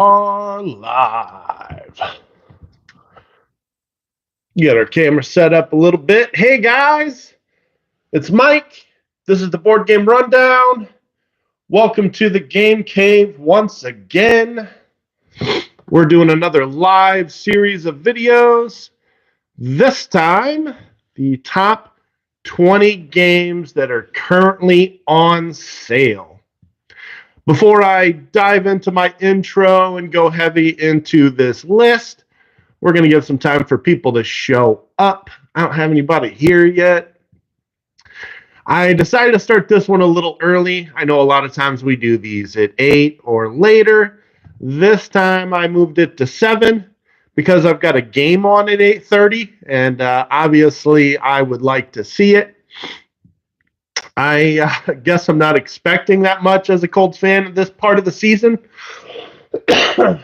Are live. Get our camera set up a little bit. Hey guys, it's Mike. This is the Board Game Rundown. Welcome to the Game Cave once again. We're doing another live series of videos. This time, the top 20 games that are currently on sale. Before I dive into my intro and go heavy into this list, we're going to give some time for people to show up. I don't have anybody here yet. I decided to start this one a little early. I know a lot of times we do these at 8 or later. This time I moved it to 7 because I've got a game on at 8:30, and obviously I would like to see it. I guess I'm not expecting that much as a Colts fan at this part of the season.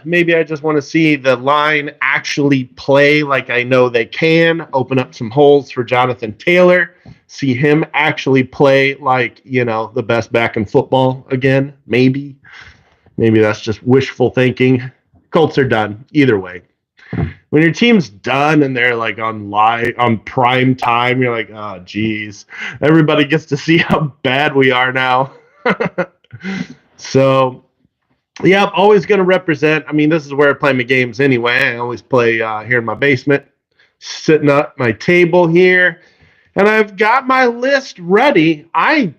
Maybe I just want to see the line actually play like I know they can, open up some holes for Jonathan Taylor, see him actually play like, the best back in football again. Maybe that's just wishful thinking. Colts are done either way. When your team's done and they're like on prime time, you're like, oh geez, everybody gets to see how bad we are now. So yeah, I'm always going to represent. I mean, this is where I play my games anyway. I always play here in my basement, sitting at my table here. And I've got my list ready. I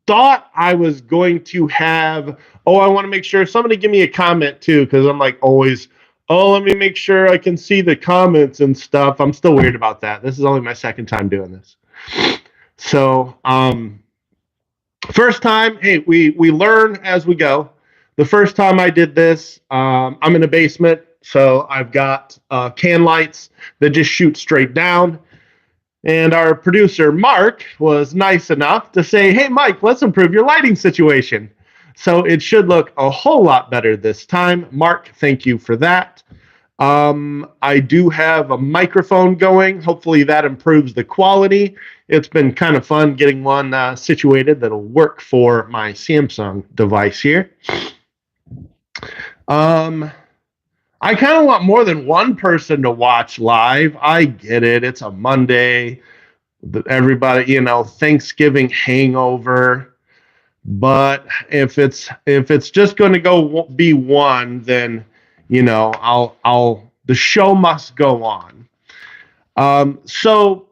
thought I was going to have, I want to make sure somebody give me a comment too, because I'm like always, let me make sure I can see the comments and stuff. I'm still weird about that. This is only my second time doing this. So, first time, hey, we learn as we go. The first time I did this, I'm in a basement, so I've got can lights that just shoot straight down. And our producer, Mark, was nice enough to say, hey, Mike, let's improve your lighting situation. So it should look a whole lot better this time. Mark, thank you for that. I do have a microphone going. Hopefully that improves the quality. It's been kind of fun getting one situated that'll work for my Samsung device here. I kind of want more than one person to watch live. I get it. It's a Monday. Everybody, Thanksgiving hangover. But if it's just going to go be one, then the show must go on. So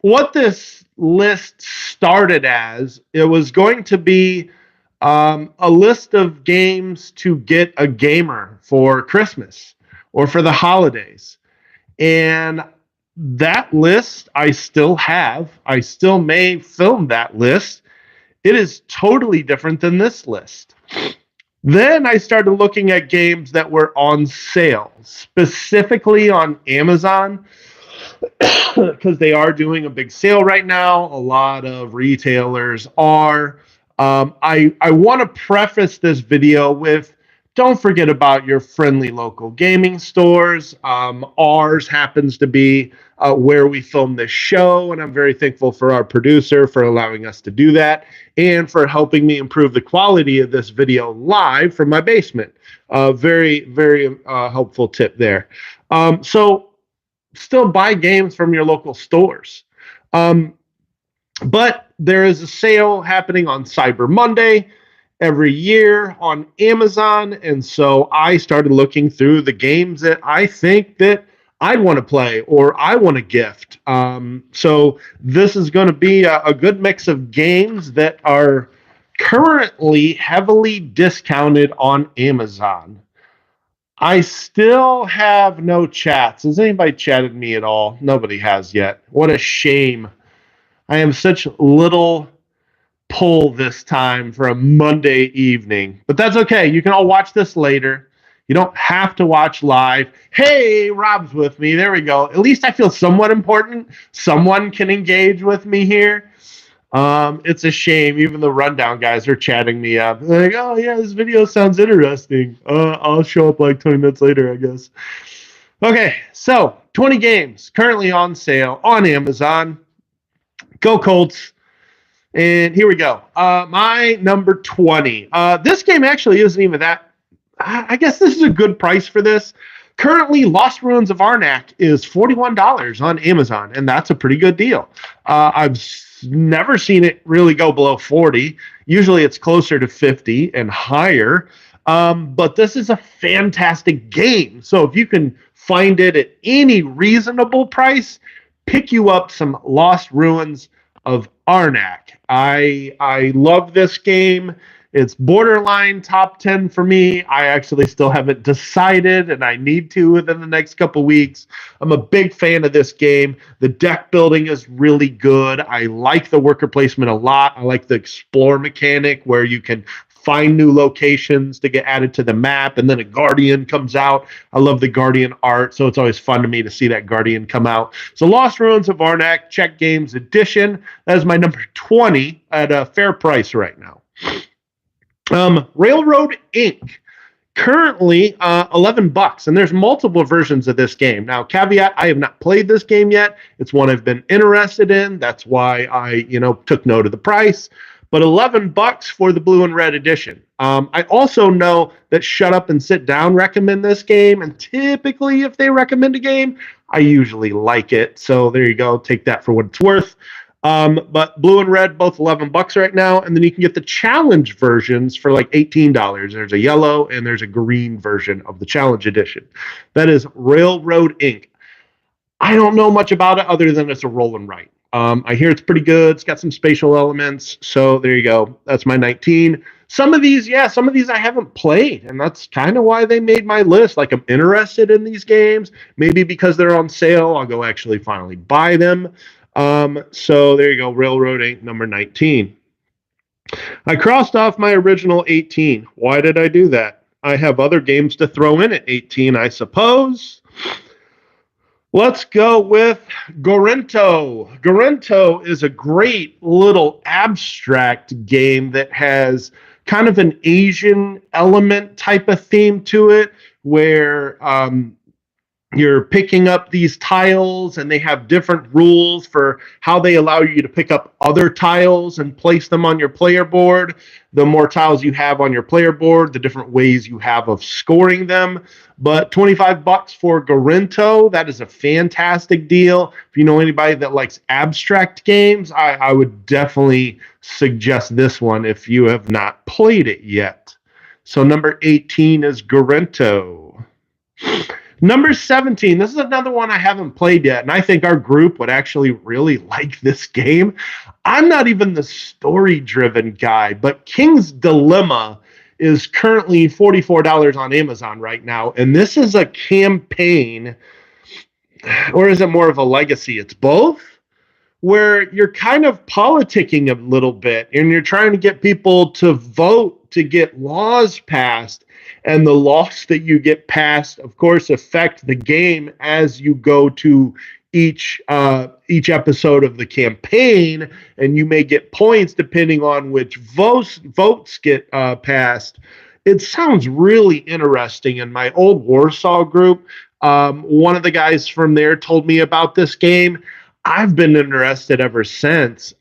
what this list started as, it was going to be a list of games to get a gamer for Christmas or for the holidays. And that list I still have. I still may film that list. It is totally different than this list. Then I started looking at games that were on sale, specifically on Amazon, because they are doing a big sale right now. A lot of retailers are. I want to preface this video with, don't forget about your friendly local gaming stores. Ours happens to be where we film this show, and I'm very thankful for our producer for allowing us to do that and for helping me improve the quality of this video live from my basement. Very, very helpful tip there. So still buy games from your local stores. But there is a sale happening on Cyber Monday every year on Amazon, and so I started looking through the games that I think that I'd want to play or I want to gift. So this is going to be a good mix of games that are currently heavily discounted on Amazon. I still have no chats. Has anybody chatted me at all? Nobody has yet. What a shame. I have such little pull this time for a Monday evening. But that's okay. You can all watch this later. You don't have to watch live. Hey, Rob's with me. There we go. At least I feel somewhat important. Someone can engage with me here. It's a shame. Even the rundown guys are chatting me up. They're like, oh, yeah, this video sounds interesting. I'll show up like 20 minutes later, I guess. Okay, so 20 games currently on sale on Amazon. Go Colts. And here we go. My number 20. This game actually isn't even that I guess this is a good price for this. Currently, Lost Ruins of Arnak is $41 on Amazon, and that's a pretty good deal. I've never seen it really go below 40. Usually it's closer to 50 and higher. But this is a fantastic game. So if you can find it at any reasonable price, pick you up some Lost Ruins of Arnak. I love this game. It's borderline top 10 for me. I actually still haven't decided, and I need to within the next couple weeks. I'm a big fan of this game. The deck building is really good. I like the worker placement a lot. I like the explore mechanic where you can find new locations to get added to the map, and then a Guardian comes out. I love the Guardian art, so it's always fun to me to see that Guardian come out. So Lost Ruins of Arnak, Czech Games Edition. That is my number 20 at a fair price right now. Railroad Inc. Currently $11, and there's multiple versions of this game. Now, caveat: I have not played this game yet. It's one I've been interested in. That's why I, took note of the price. But $11 for the blue and red edition. I also know that Shut Up and Sit Down recommend this game, and typically, if they recommend a game, I usually like it. So there you go. Take that for what it's worth. But blue and red, both $11 right now. And then you can get the challenge versions for like $18. There's a yellow and there's a green version of the challenge edition. That is Railroad Inc. I don't know much about it other than it's a roll and write. I hear it's pretty good. It's got some spatial elements. So there you go. That's my 19. Some of these I haven't played, and that's kind of why they made my list. Like, I'm interested in these games. Maybe because they're on sale, I'll go actually finally buy them. So there you go, Railroad Inc. number 19. I crossed off my original 18. Why did I do that? I have other games to throw in at 18, I suppose. Let's go with Gorento. Gorento is a great little abstract game that has kind of an Asian element type of theme to it, where you're picking up these tiles, and they have different rules for how they allow you to pick up other tiles and place them on your player board. The more tiles you have on your player board, the different ways you have of scoring them. But $25 for Gorento, that is a fantastic deal. If you know anybody that likes abstract games, I would definitely suggest this one if you have not played it yet. So number 18 is Gorento. Number 17, this is another one I haven't played yet, and I think our group would actually really like this game. I'm not even the story-driven guy, but King's Dilemma is currently $44 on Amazon right now, and this is a campaign, or is it more of a legacy? It's both, where you're kind of politicking a little bit, and you're trying to get people to vote to get laws passed. And the laws that you get passed, of course, affect the game as you go to each episode of the campaign, and you may get points depending on which votes get passed. It sounds really interesting. In my old Warsaw group, one of the guys from there told me about this game. I've been interested ever since.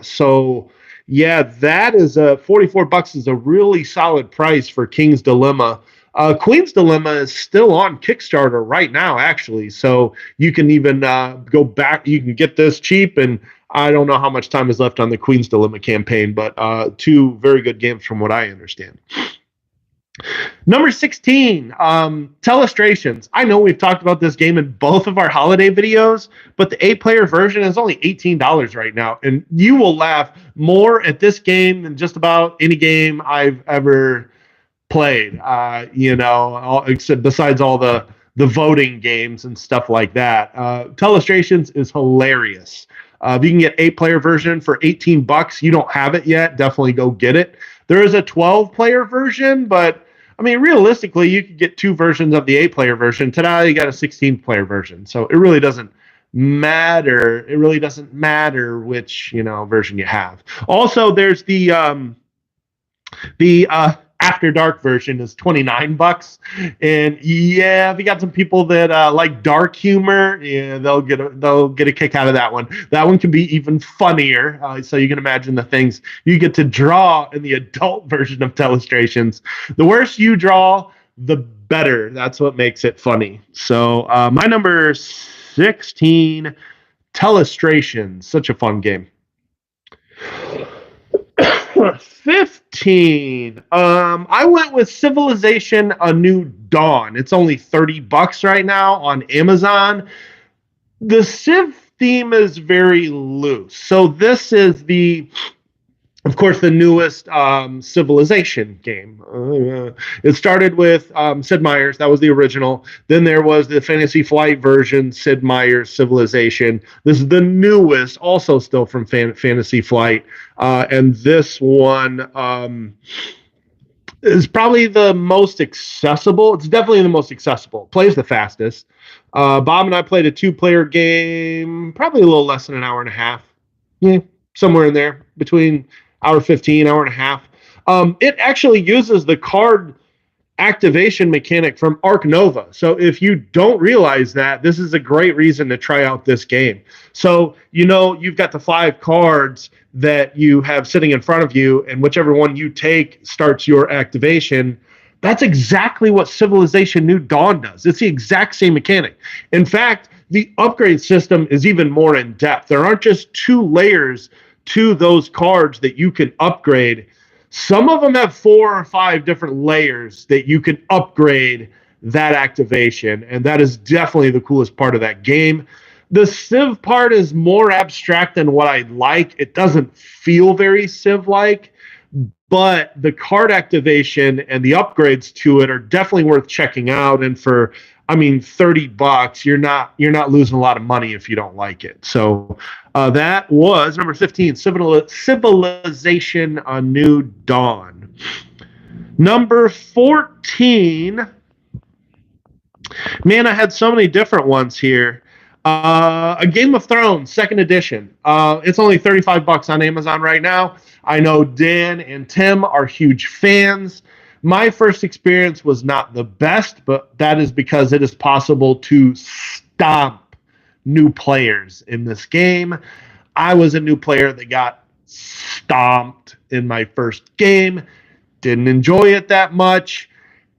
So yeah, that is $44 is a really solid price for King's Dilemma. Queen's Dilemma is still on Kickstarter right now, actually. So you can even go back. You can get this cheap, and I don't know how much time is left on the Queen's Dilemma campaign, but two very good games from what I understand. Number 16, Telestrations. I know we've talked about this game in both of our holiday videos, but the 8-player version is only $18 right now, and you will laugh more at this game than just about any game I've ever played. Except besides all the voting games and stuff like that. Telestrations is hilarious. If you can get 8-player version for $18, you don't have it yet, definitely go get it. There is a 12-player version, but I mean, realistically, you could get two versions of the 8-player version. Today, you got a 16-player version. So it really doesn't matter. It really doesn't matter which, version you have. Also, there's the After Dark version is $29, and yeah, if you got some people that like dark humor, yeah, they'll get a kick out of that one. That one can be even funnier. So you can imagine the things you get to draw in the adult version of Telestrations. The worse you draw, the better. That's what makes it funny. So my number 16, Telestration. Such a fun game. 15. I went with Civilization: A New Dawn. It's only $30 right now on Amazon. The Civ theme is very loose. So this is of course, the newest Civilization game. It started with Sid Meier's. That was the original. Then there was the Fantasy Flight version, Sid Meier's Civilization. This is the newest, also still from Fantasy Flight. And this one is probably the most accessible. It's definitely the most accessible. Plays the fastest. Bob and I played a 2-player game, probably a little less than an hour and a half. Yeah, somewhere in there between hour 15, hour and a half. It actually uses the card activation mechanic from Ark Nova. So if you don't realize that, this is a great reason to try out this game. So, you've got the 5 cards that you have sitting in front of you, and whichever one you take starts your activation. That's exactly what Civilization New Dawn does. It's the exact same mechanic. In fact, the upgrade system is even more in depth. There aren't just 2 layers to those cards that you can upgrade. Some of them have 4 or 5 different layers that you can upgrade that activation, and that is definitely the coolest part of that game. The Civ part is more abstract than what I like. It doesn't feel very Civ-like, but the card activation and the upgrades to it are definitely worth checking out. And for $30, you're not losing a lot of money if you don't like it. So that was number 15, Civilization: A New Dawn. Number 14. Man, I had so many different ones here. A Game of Thrones, 2nd edition. It's only $35 on Amazon right now. I know Dan and Tim are huge fans. My first experience was not the best, but that is because it is possible to stomp new players in this game. I was a new player that got stomped in my first game. Didn't enjoy it that much.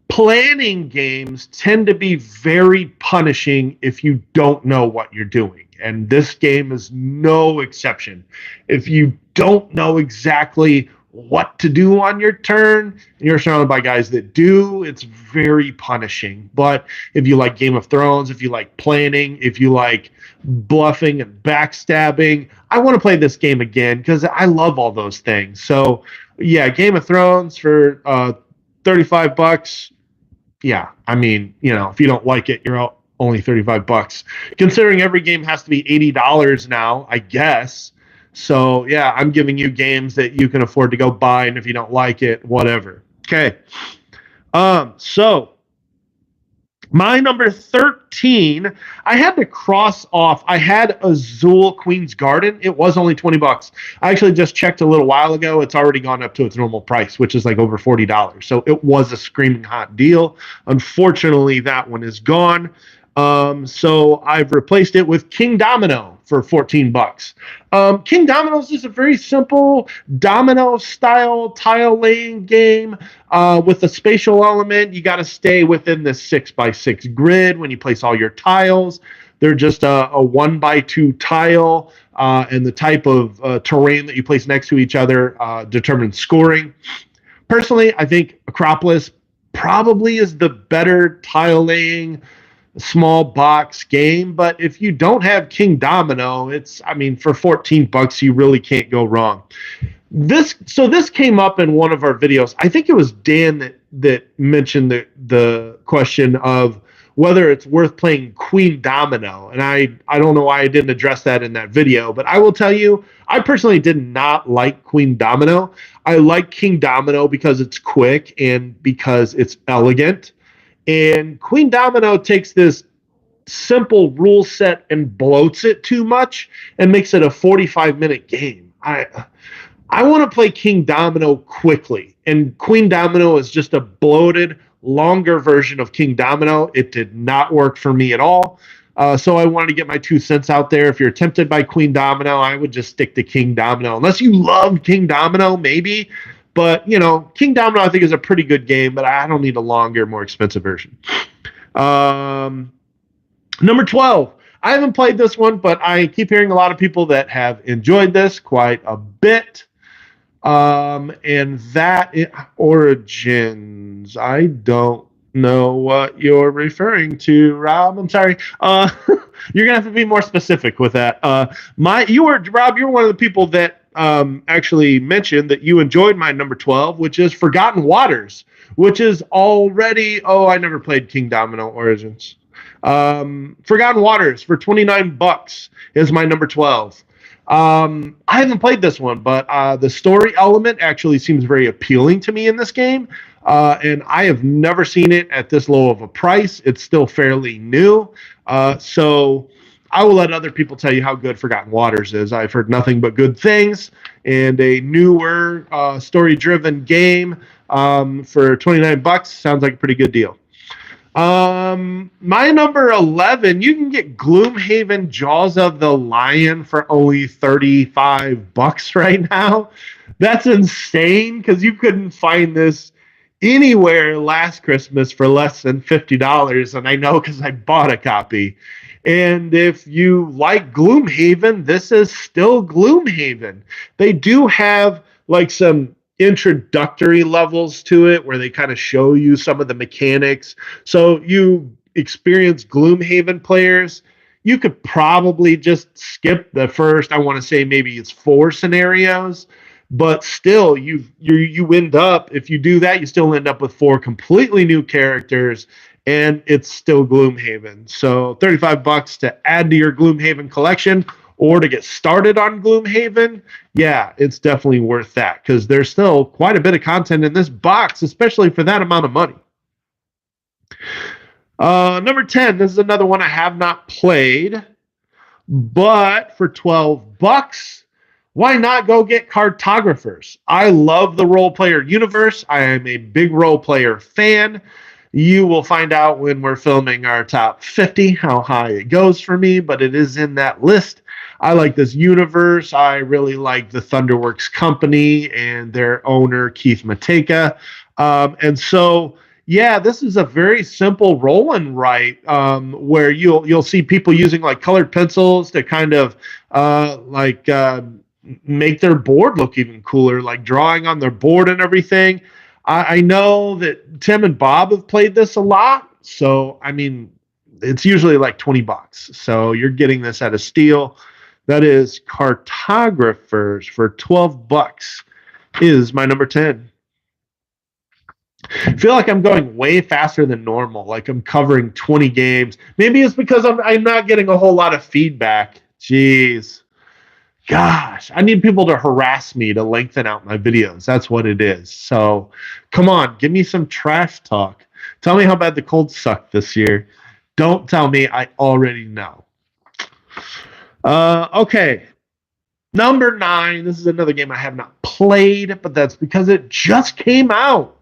Planning games tend to be very punishing if you don't know what you're doing. And this game is no exception. If you don't know exactly what to do on your turn, and you're surrounded by guys that do, it's very punishing. But if you like Game of Thrones, if you like planning, if you like bluffing and backstabbing, I want to play this game again because I love all those things. So yeah, Game of Thrones for $35. Yeah, if you don't like it, you're out only $35. Considering every game has to be $80 now, I guess. So yeah, I'm giving you games that you can afford to go buy, and if you don't like it, whatever. Okay. So my number 13, I had to cross off. I had Azul Queen's Garden. It was only $20. I actually just checked a little while ago. It's already gone up to its normal price, which is like over $40. So it was a screaming hot deal. Unfortunately, that one is gone. So I've replaced it with Kingdomino for $14. Kingdomino's is a very simple domino-style tile-laying game with a spatial element. You got to stay within the 6x6 grid when you place all your tiles. They're just a 1x2 tile, and the type of terrain that you place next to each other determines scoring. Personally, I think Acropolis probably is the better tile-laying small box game, but if you don't have Kingdomino, for $14 you really can't go wrong. This came up in one of our videos. I think it was Dan that mentioned the question of whether it's worth playing Queendomino, and I don't know why I didn't address that in that video, but I will tell you, I personally did not like Queendomino. I like Kingdomino because it's quick and because it's elegant. And Queendomino takes this simple rule set and bloats it too much and makes it a 45-minute game. I want to play Kingdomino quickly, and Queendomino is just a bloated, longer version of Kingdomino. It did not work for me at all. So I wanted to get my 2 cents out there. If you're tempted by Queendomino, I would just stick to Kingdomino. Unless you love Kingdomino, maybe. But, King Domino, I think, is a pretty good game, but I don't need a longer, more expensive version. Number 12. I haven't played this one, but I keep hearing a lot of people that have enjoyed this quite a bit. And that is Origins. I don't know what you're referring to, Rob. I'm sorry. You're gonna have to be more specific with that. Rob, you were one of the people that actually mentioned that you enjoyed my number 12, which is Forgotten Waters, which is already. Oh, I never played King Domino Origins. Forgotten Waters for $29 is my number 12. I haven't played this one, but the story element actually seems very appealing to me in this game. And I have never seen it at this low of a price. It's still fairly new. So I will let other people tell you how good Forgotten Waters is. I've heard nothing but good things. And a newer story-driven game for $29 sounds like a pretty good deal. My number 11, you can get Gloomhaven Jaws of the Lion for only $35 right now. That's insane because you couldn't find this anywhere last Christmas for less than $50. And I know because I bought a copy. And if you like Gloomhaven, this is still Gloomhaven. They do have like some introductory levels to it where they kind of show you some of the mechanics. So you experience Gloomhaven players, you could probably just skip the first, I want to say maybe it's 4 scenarios, but still you end up, if you do that, you still end up with 4 completely new characters, and it's still Gloomhaven. So $35 to add to your Gloomhaven collection or to get started on Gloomhaven, yeah, it's definitely worth that because there's still quite a bit of content in this box, especially for that amount of money. Number 10, this is another one I have not played, but for $12, why not go get Cartographers? I love the role player universe. I am a big role player fan. You will find out when we're filming our top 50 how high it goes for me, but it is in that list. I like this universe. I really like the Thunderworks company and their owner, Keith Mateka. And so, yeah, this is a very simple roll and write where you'll see people using like colored pencils to kind of make their board look even cooler, like drawing on their board and everything. I know that Tim and Bob have played this a lot. So, I mean, it's usually like $20. So you're getting this at a steal. That is Cartographers for $12 is my number 10. I feel like I'm going way faster than normal. Like I'm covering 20 games. Maybe it's because I'm not getting a whole lot of feedback. Jeez. Gosh, I need people to harass me to lengthen out my videos. That's what it is. So come on, give me some trash talk. Tell me how bad the Colts suck this year. Don't tell me I already know. Okay. Number 9. This is another game I have not played, but that's because it just came out.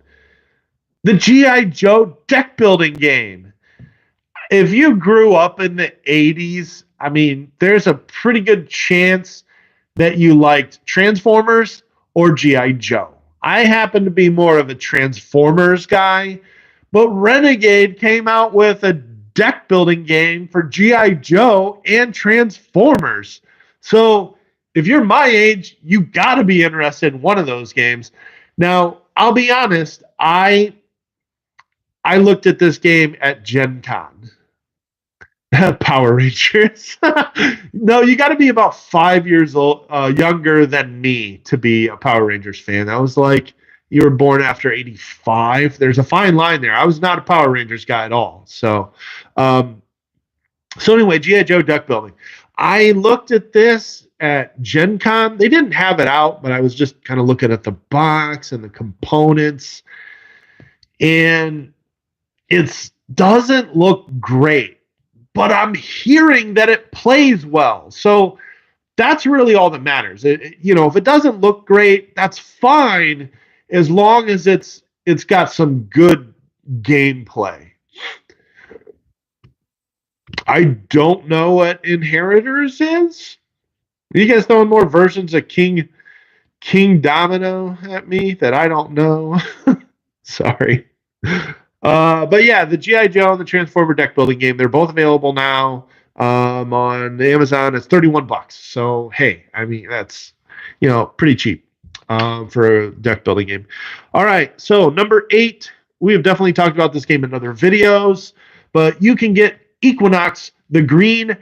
The G.I. Joe deck building game. If you grew up in the 80s, I mean, there's a pretty good chance that you liked Transformers or G.I. Joe. I happen to be more of a Transformers guy, but Renegade came out with a deck building game for G.I. Joe and Transformers. So if you're my age, you got to be interested in one of those games. Now, I'll be honest, I looked at this game at Gen Con. Power Rangers. No, you got to be about 5 years old, younger than me to be a Power Rangers fan. I was like, you were born after 85. There's a fine line there. I was not a Power Rangers guy at all. So anyway, G.I. Joe deck building. I looked at this at Gen Con. They didn't have it out, but I was just kind of looking at the box and the components. And it doesn't look great. But I'm hearing that it plays well. So that's really all that matters. If it doesn't look great, that's fine as long as it's got some good gameplay. I don't know what Inheritors is. You guys know more versions of King King Domino at me that I don't know. Sorry. But yeah, the G.I. Joe and the Transformer deck building game, they're both available now on Amazon. It's $31. So, hey, I mean, that's, pretty cheap for a deck building game. All right. So, number 8, we have definitely talked about this game in other videos, but you can get Equinox, the green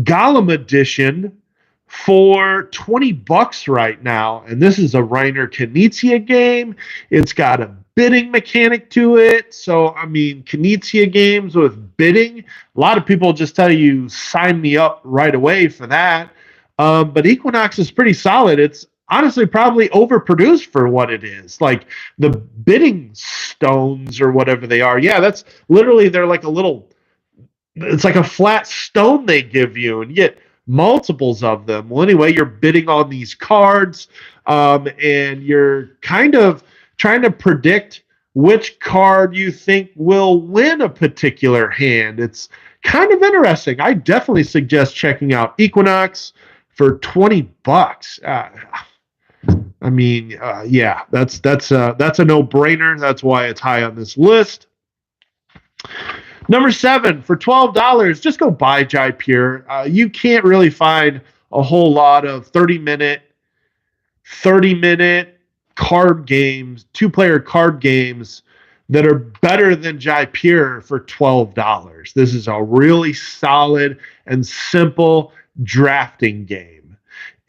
Golem edition for $20 right now. And this is a Reiner Knizia game. It's got a bidding mechanic to it. So, I mean, Knizia games with bidding, a lot of people just tell you, sign me up right away for that. But Equinox is pretty solid. It's honestly probably overproduced for what it is. Like the bidding stones or whatever they are. Yeah, that's literally, they're like it's like a flat stone they give you, and you get multiples of them. Well, anyway, you're bidding on these cards, and you're kind of trying to predict which card you think will win a particular hand. It's kind of interesting. I definitely suggest checking out Equinox for $20. I mean, yeah, that's a no-brainer. That's why it's high on this list. Number 7, for $12, just go buy Jaipur. You can't really find a whole lot of 30-minute card games, 2-player card games that are better than Jaipur for $12. This is a really solid and simple drafting game.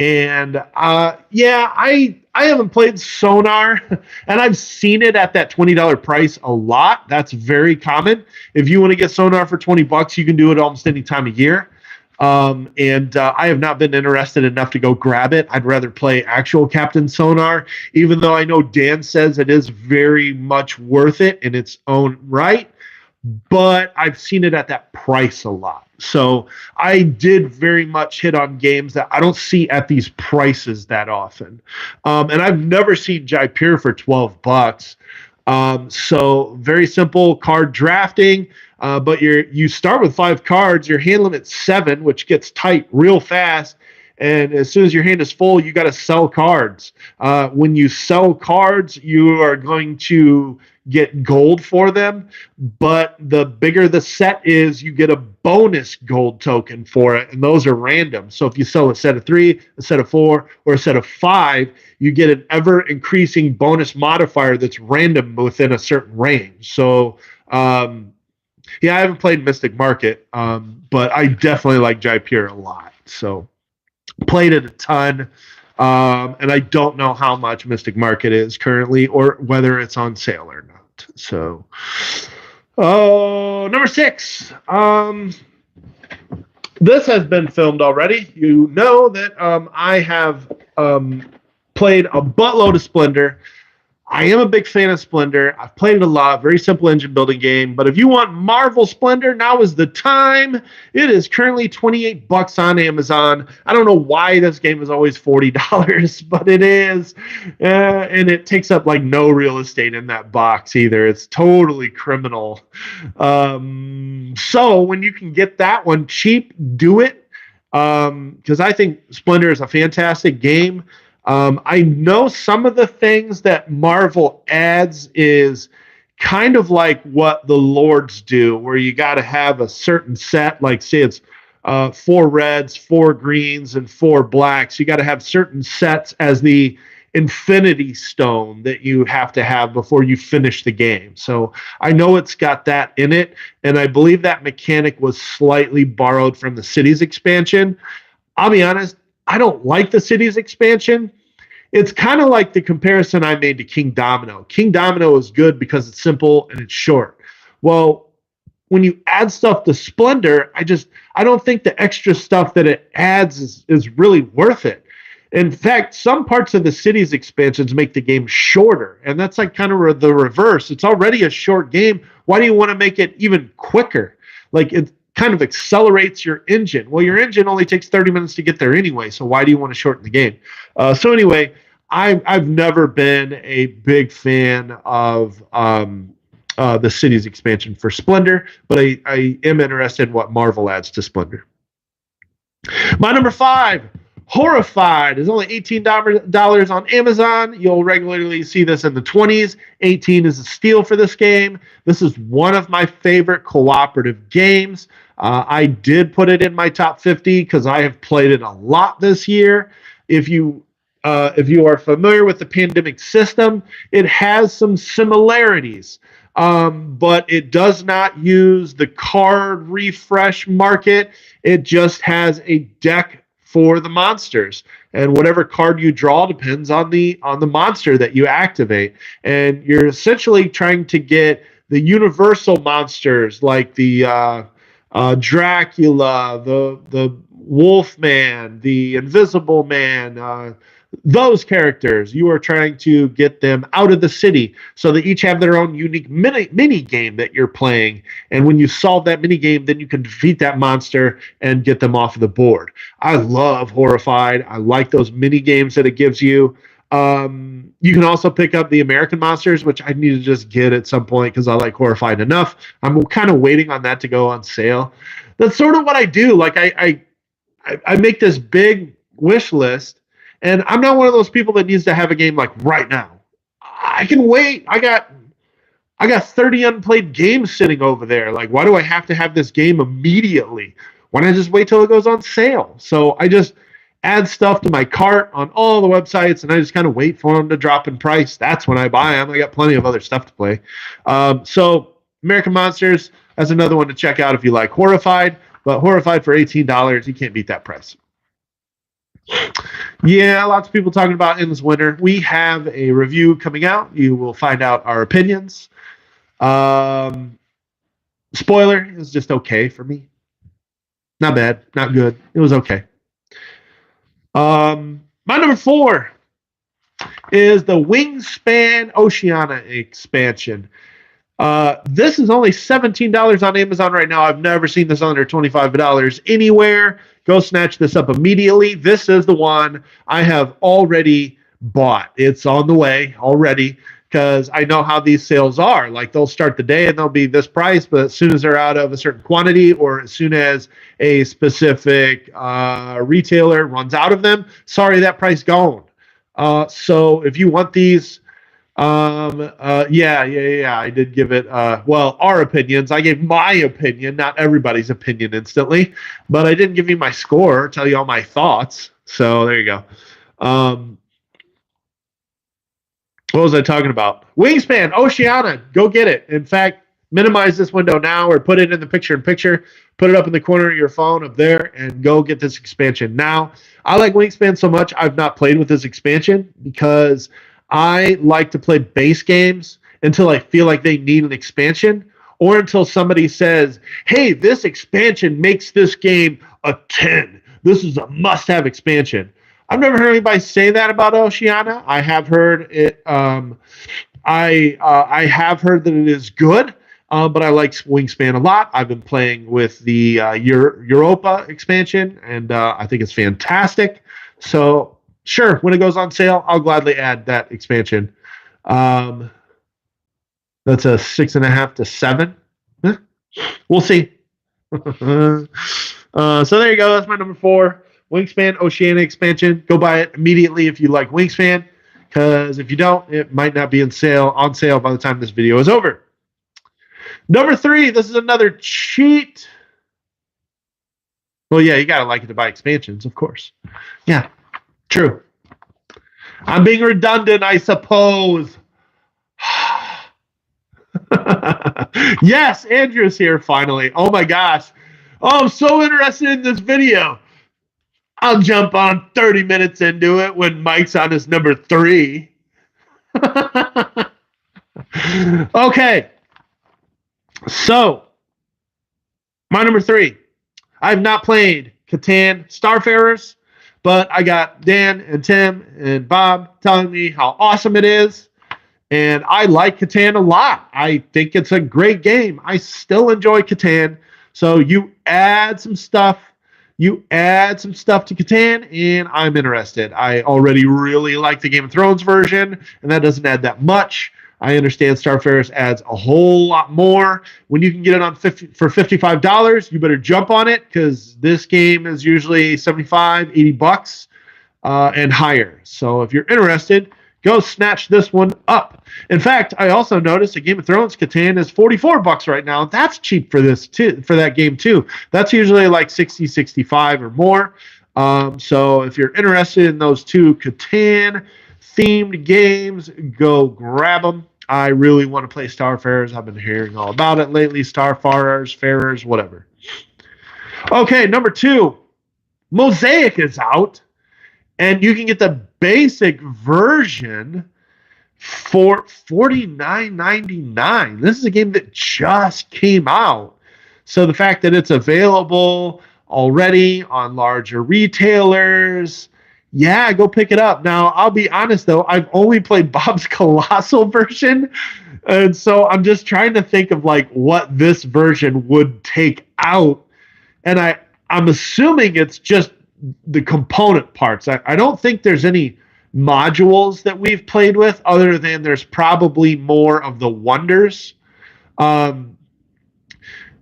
And yeah, I haven't played Sonar, and I've seen it at that $20 price a lot. That's very common. If you want to get Sonar for $20, you can do it almost any time of year. And I have not been interested enough to go grab it. I'd rather play actual Captain Sonar, even though I know Dan says it is very much worth it in its own right. But I've seen it at that price a lot. So I did very much hit on games that I don't see at these prices that often. And I've never seen Jaipur for $12. So very simple card drafting. But you start with 5 cards, your hand limit's 7, which gets tight real fast. And as soon as your hand is full, you got to sell cards. When you sell cards, you are going to get gold for them. But the bigger the set is, you get a bonus gold token for it. And those are random. So if you sell a set of 3, a set of 4, or a set of 5, you get an ever increasing bonus modifier that's random within a certain range. So, yeah, I haven't played Mystic Market, but I definitely like Jaipur a lot. So played it a ton, and I don't know how much Mystic Market is currently or whether it's on sale or not. So, number 6. This has been filmed already. You know that I have played a buttload of Splendor. I am a big fan of Splendor. I've played it a lot. Very simple engine building game. But if you want Marvel Splendor, now is the time. It is currently $28 on Amazon. I don't know why this game is always $40, but it is. And it takes up like no real estate in that box either. It's totally criminal. So when you can get that one cheap, do it. Because I think Splendor is a fantastic game. I know some of the things that Marvel adds is kind of like what the Lords do, where you got to have a certain set, like say it's 4 reds, 4 greens, and 4 blacks. You got to have certain sets as the Infinity Stone that you have to have before you finish the game. So I know it's got that in it, and I believe that mechanic was slightly borrowed from the Cities expansion. I'll be honest, I don't like the Cities expansion. It's kind of like the comparison I made to King Domino. King Domino is good because it's simple and it's short. Well, when you add stuff to Splendor, I don't think the extra stuff that it adds is really worth it. In fact, some parts of the Cities expansions make the game shorter, and that's like kind of the reverse. It's already a short game. Why do you want to make it even quicker? Like it kind of accelerates your engine. Well, your engine only takes 30 minutes to get there anyway, so why do you want to shorten the game? So anyway, I've never been a big fan of the Cities expansion for Splendor, but I am interested in what Marvel adds to Splendor. My number 5, Horrified is only $18 on Amazon. You'll regularly see this in the 20s. 18 is a steal for this game. This is one of my favorite cooperative games. I did put it in my top 50 because I have played it a lot this year. If you are familiar with the Pandemic system, it has some similarities, but it does not use the card refresh market. It just has a deck for the monsters, and whatever card you draw depends on the monster that you activate, and you're essentially trying to get the universal monsters like the Dracula, the Wolfman, the Invisible Man, those characters. You are trying to get them out of the city, so they each have their own unique mini game that you're playing. And when you solve that mini game, then you can defeat that monster and get them off of the board. I love Horrified. I like those mini games that it gives you. You can also pick up the American Monsters, which I need to just get at some point because I like Horrified enough. I'm kind of waiting on that to go on sale. That's sort of what I do. Like I make this big wish list, and I'm not one of those people that needs to have a game like right now. I can wait. I got 30 unplayed games sitting over there. Like, why do I have to have this game immediately? Why don't I just wait till it goes on sale? So I just add stuff to my cart on all the websites, and I just kind of wait for them to drop in price. That's when I buy them. I got plenty of other stuff to play. So American Monsters, that's another one to check out if you like Horrified. But Horrified for $18, you can't beat that price. Yeah, lots of people talking about Endless Winter. We have a review coming out. You will find out our opinions. Spoiler, is just okay for me. Not bad, not good. It was okay. My number 4 is the Wingspan Oceania expansion. This is only $17 on Amazon right now. I've never seen this under $25 anywhere. Go snatch this up immediately. This is the one I have already bought. It's on the way already because I know how these sales are. Like, they'll start the day and they'll be this price, but as soon as they're out of a certain quantity or as soon as a specific retailer runs out of them, sorry, that price gone. So if you want these, yeah, I did give it, well, our opinions. I gave my opinion, not everybody's opinion instantly, but I didn't give you my score, tell you all my thoughts. So there you go. What was I talking about? Wingspan Oceania, go get it. In fact, minimize this window now or put it in the picture-in-picture, put it up in the corner of your phone up there, and go get this expansion now. I like Wingspan so much, I've not played with this expansion because I like to play base games until I feel like they need an expansion, or until somebody says, hey, this expansion makes this game a 10. This is a must-have expansion. I've never heard anybody say that about Oceania. I have heard it. I have heard that it is good, but I like Wingspan a lot. I've been playing with the Europa expansion, and I think it's fantastic. So sure, when it goes on sale, I'll gladly add that expansion. That's a 6.5 to 7. We'll see. So there you go. That's my number 4. Wingspan Oceania expansion. Go buy it immediately if you like Wingspan, because if you don't, it might not be on sale by the time this video is over. Number 3, this is another cheat. Well, yeah, you gotta like it to buy expansions, of course. Yeah, true. I'm being redundant, I suppose. Yes, Andrew's here finally. Oh my gosh. Oh, I'm so interested in this video. I'll jump on 30 minutes into it when Mike's on his number 3. Okay. So, my number 3. I have not played Catan Starfarers, but I got Dan and Tim and Bob telling me how awesome it is. And I like Catan a lot. I think it's a great game. I still enjoy Catan. So you add some stuff to Catan, and I'm interested. I already really like the Game of Thrones version, and that doesn't add that much. I understand Starfarers adds a whole lot more. When you can get it for $55, you better jump on it, because this game is usually $75, $80 and higher. So if you're interested, go snatch this one up. In fact, I also noticed a Game of Thrones Catan is $44 right now. That's cheap for this too, for that game too. That's usually like 60, 65 or more. So if you're interested in those two Catan themed games, go grab them. I really want to play Starfarers. I've been hearing all about it lately. Farers, whatever. Okay, number 2, Mosaic is out, and you can get the basic version for $49.99. This is a game that just came out. So the fact that it's available already on larger retailers, yeah, go pick it up. Now, I'll be honest, though, I've only played Bob's Colossal version, and so I'm just trying to think of like what this version would take out, and I'm assuming it's just the component parts. I don't think there's any modules that we've played with other than there's probably more of the wonders.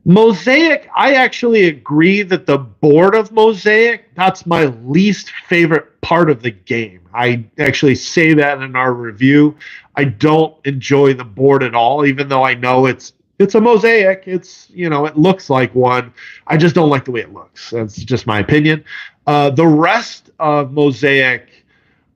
Mosaic, I actually agree that the board of Mosaic, that's my least favorite part of the game. I actually say that in our review. I don't enjoy the board at all, even though I know it's a Mosaic. It's, it looks like one. I just don't like the way it looks. That's just my opinion. The rest of Mosaic,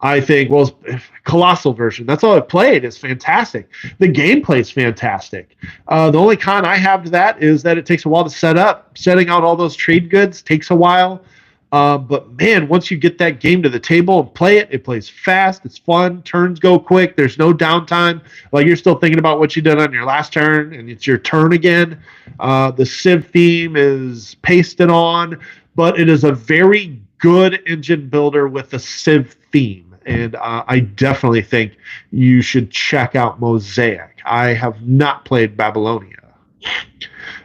I think, well, Colossal version, that's all I've played, is fantastic. The gameplay is fantastic. The only con I have to that is that it takes a while to set up. Setting out all those trade goods takes a while. But man, once you get that game to the table and play it, it plays fast, it's fun, turns go quick, there's no downtime. Like, you're still thinking about what you did on your last turn, and it's your turn again. The Civ theme is pasted on, but it is a very good engine builder with a Civ theme. And I definitely think you should check out Mosaic. I have not played Babylonia.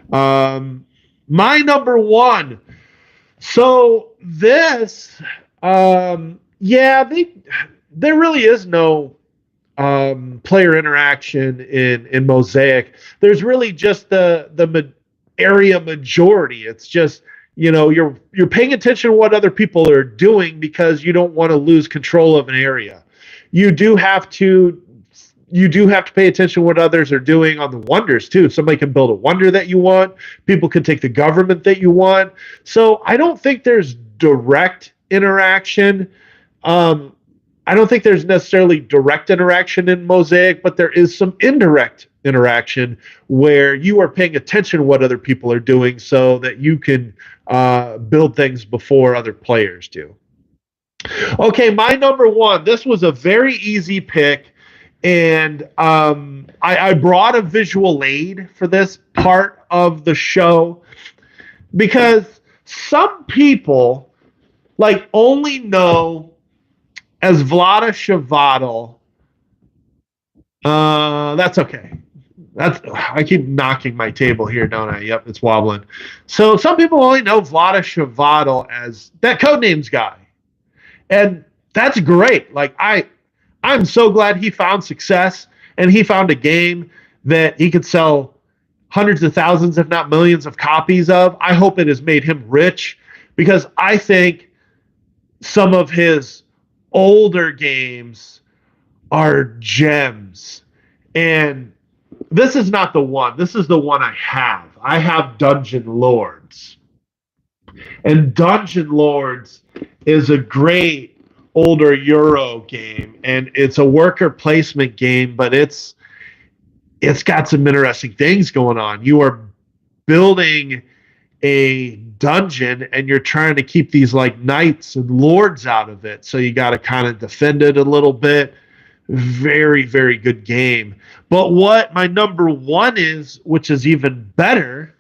My number 1. So this, there really is no player interaction in Mosaic. There's really just the area majority. It's just, you're paying attention to what other people are doing because you don't want to lose control of an area. You do have to pay attention to what others are doing on the wonders too. Somebody can build a wonder that you want. People can take the government that you want. So I don't think there's direct interaction. I don't think there's necessarily direct interaction in Mosaic, but there is some indirect interaction where you are paying attention to what other people are doing so that you can build things before other players do. Okay, my number 1. This was a very easy pick. And I brought a visual aid for this part of the show because some people only know as Vlaada Chvátil. That's okay. I keep knocking my table here, don't I? Yep, it's wobbling. So some people only know Vlaada Chvátil as that Codenames guy, and that's great. I'm so glad he found success and he found a game that he could sell hundreds of thousands, if not millions of copies of. I hope it has made him rich because I think some of his older games are gems. And this is not the one. This is the one I have. I have Dungeon Lords. And Dungeon Lords is a great older Euro game, and it's a worker placement game, but it's got some interesting things going on. You are building a dungeon and you're trying to keep these knights and lords out of it, so you got to kind of defend it a little bit. Very, very good game. But what my number 1 is, which is even better,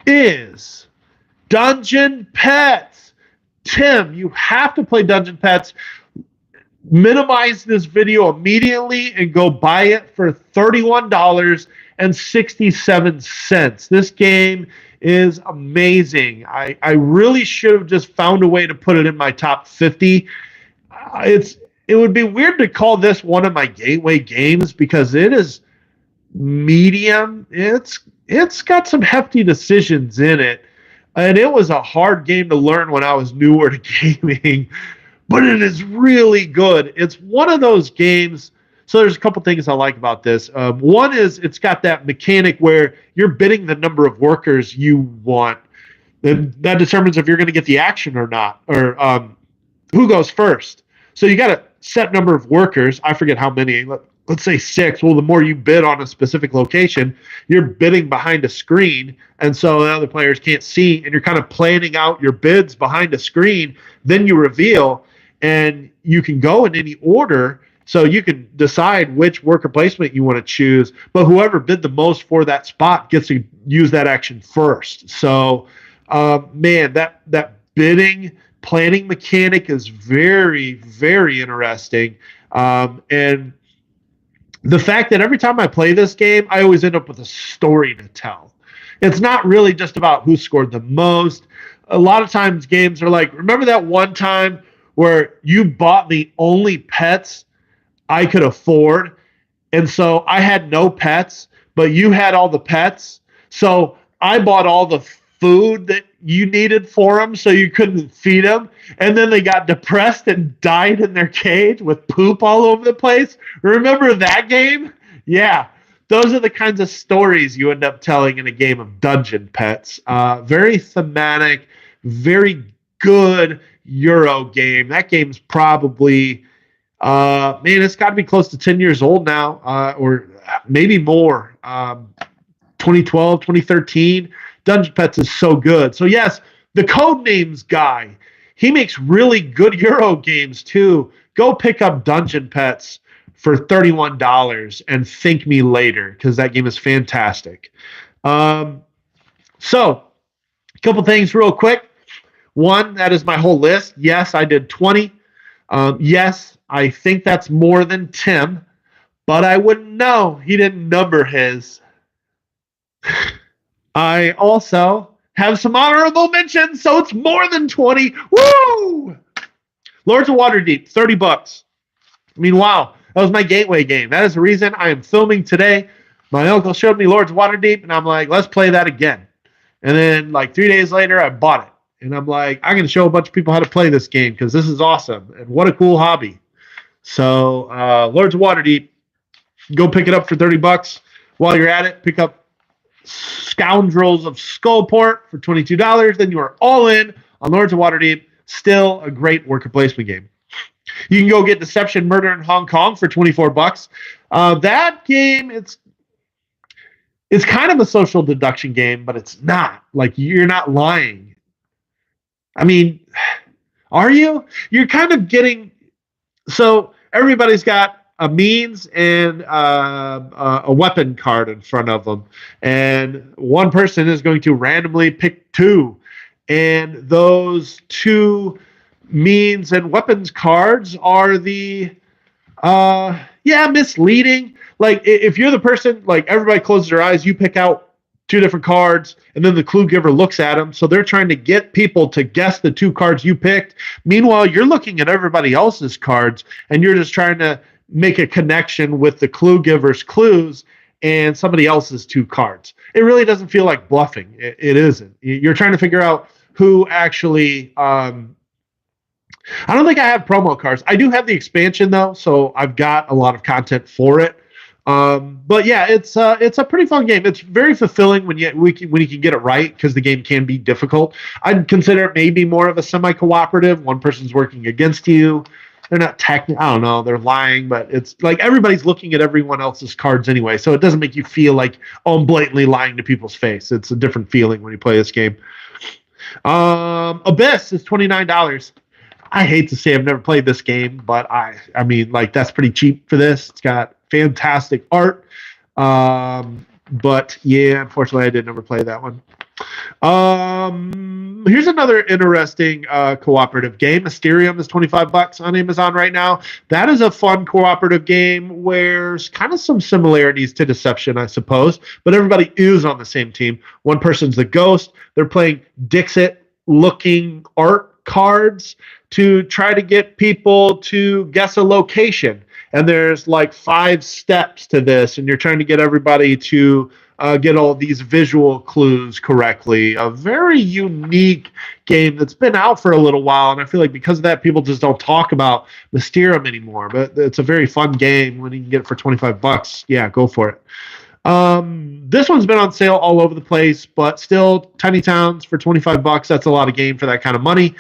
is Dungeon Pets. Tim, you have to play Dungeon Pets. Minimize this video immediately and go buy it for $31.67. This game is amazing. I really should have just found a way to put it in my top 50. It would be weird to call this one of my gateway games because it is medium. It's got some hefty decisions in it. And it was a hard game to learn when I was newer to gaming. but it is really good. It's one of those games. So there's a couple things I like about this. One is it's got that mechanic where you're bidding the number of workers you want. And that determines if you're going to get the action or not, or who goes first. So you got a set number of workers. I forget how many. Let's say 6. Well, the more you bid on a specific location, you're bidding behind a screen, and so the other players can't see, and you're kind of planning out your bids behind a screen. Then you reveal, and you can go in any order, so you can decide which worker placement you want to choose, but whoever bid the most for that spot gets to use that action first. So, man, that bidding planning mechanic is very, very interesting. And the fact that every time I play this game, I always end up with a story to tell. It's not really just about who scored the most. A lot of times games are like, remember that one time where you bought the only pets I could afford? And so I had no pets, but you had all the pets. So I bought all the food that you needed for them so you couldn't feed them. And then they got depressed and died in their cage with poop all over the place. Remember that game? Yeah. Those are the kinds of stories you end up telling in a game of Dungeon Pets. Very thematic, very good Euro game. That game's probably, man, it's got to be close to 10 years old now, or maybe more. 2012, 2013. Dungeon Pets is so good. So yes, the Codenames guy, he makes really good Euro games too. Go pick up Dungeon Pets for $31 and thank me later, because that game is fantastic. So a couple things real quick. One, that is my whole list. Yes, I did 20. Yes, I think that's more than Tim, but I wouldn't know. He didn't number his. I also have some honorable mentions, so it's more than 20. Woo! Lords of Waterdeep, $30. I mean, wow, that was my gateway game. That is the reason I am filming today. My uncle showed me Lords of Waterdeep, and I'm like, let's play that again. And then, like 3 days later, I bought it. And I'm like, I'm going to show a bunch of people how to play this game because this is awesome. And what a cool hobby. So, Lords of Waterdeep, go pick it up for $30. While you're at it, pick up Scoundrels of Skullport for $22. Then you are all in on Lords of Waterdeep. Still a great worker placement game. You can go get Deception Murder in Hong Kong for $24. That game, it's kind of a social deduction game, but it's not. Like, you're not lying. I mean, are you? You're kind of getting... So everybody's got a means and a weapon card in front of them. And one person is going to randomly pick 2. And those 2 means and weapons cards are the, misleading. Like, if you're the person, like, everybody closes their eyes, you pick out 2 different cards, and then the clue giver looks at them. So they're trying to get people to guess the 2 cards you picked. Meanwhile, you're looking at everybody else's cards, and you're just trying to make a connection with the clue giver's clues and somebody else's 2 cards. It really doesn't feel like bluffing. It isn't. You're trying to figure out who actually... I don't think I have promo cards. I do have the expansion, though, so I've got a lot of content for it. But yeah, it's a pretty fun game. It's very fulfilling when you can get it right, because the game can be difficult. I'd consider it maybe more of a semi-cooperative. One person's working against you. They're not technically, I don't know, they're lying, but it's like everybody's looking at everyone else's cards anyway, so it doesn't make you feel like, oh, I'm blatantly lying to people's face. It's a different feeling when you play this game. Abyss is $29. I hate to say I've never played this game, but I mean, like, that's pretty cheap for this. It's got fantastic art. But yeah, unfortunately, I did never play that one. Here's another interesting cooperative game. Mysterium is $25 on Amazon right now. That is a fun cooperative game where there's kind of some similarities to Deception, I suppose, but everybody is on the same team. One person's the ghost. They're playing Dixit-looking art cards to try to get people to guess a location. And there's like 5 steps to this, and you're trying to get everybody to get all these visual clues correctly. A very unique game that's been out for a little while, and I feel like because of that, people just don't talk about Mysterium anymore. But it's a very fun game when you can get it for $25. Yeah, go for it. This one's been on sale all over the place, but still, Tiny Towns for $25. That's a lot of game for that kind of money.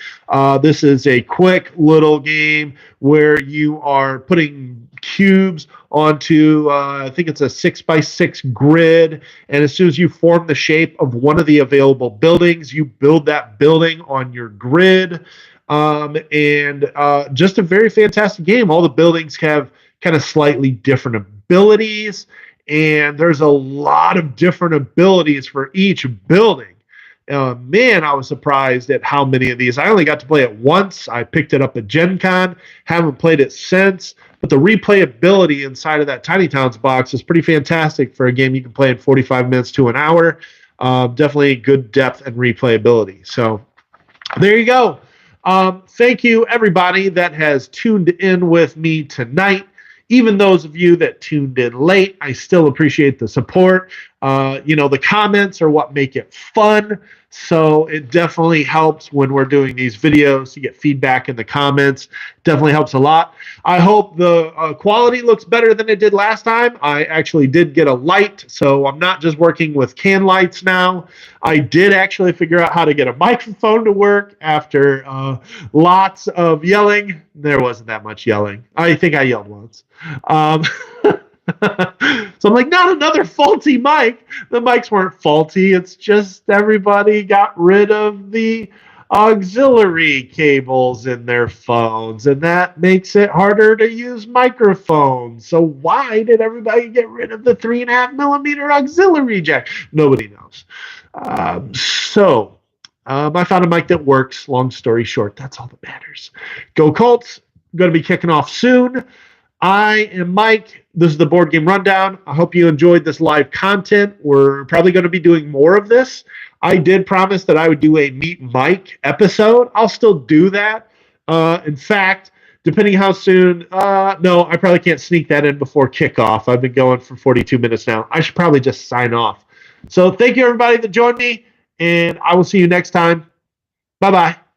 This is a quick little game where you are putting cubes onto, I think it's a 6x6 grid, and as soon as you form the shape of one of the available buildings, you build that building on your grid. And just a very fantastic game. All the buildings have kind of slightly different abilities, and there's a lot of different abilities for each building. Man, I was surprised at how many of these. I only got to play it once. I picked it up at Gen Con, haven't played it since, but the replayability inside of that Tiny Towns box is pretty fantastic for a game you can play in 45 minutes to an hour. Definitely good depth and replayability. So there you go. Thank you, everybody that has tuned in with me tonight. Even those of you that tuned in late, I still appreciate the support. The comments are what make it fun. So it definitely helps when we're doing these videos to get feedback in the comments. Definitely helps a lot. I hope the quality looks better than it did last time. I actually did get a light, so I'm not just working with can lights now. I did actually figure out how to get a microphone to work after lots of yelling. There wasn't that much yelling. I think I yelled once. So I'm like, not another faulty mic. The mics weren't faulty. It's just everybody got rid of the auxiliary cables in their phones, and that makes it harder to use microphones. So why did everybody get rid of the 3.5mm auxiliary jack? Nobody knows. I found a mic that works. Long story short, that's all that matters. Go Colts. I'm going to be kicking off soon. I am Mike. This is the Board Game Rundown. I hope you enjoyed this live content. We're probably going to be doing more of this. I did promise that I would do a Meet Mike episode. I'll still do that. In fact, depending how soon, no, I probably can't sneak that in before kickoff. I've been going for 42 minutes now. I should probably just sign off. So thank you, everybody that joined me, and I will see you next time. Bye-bye.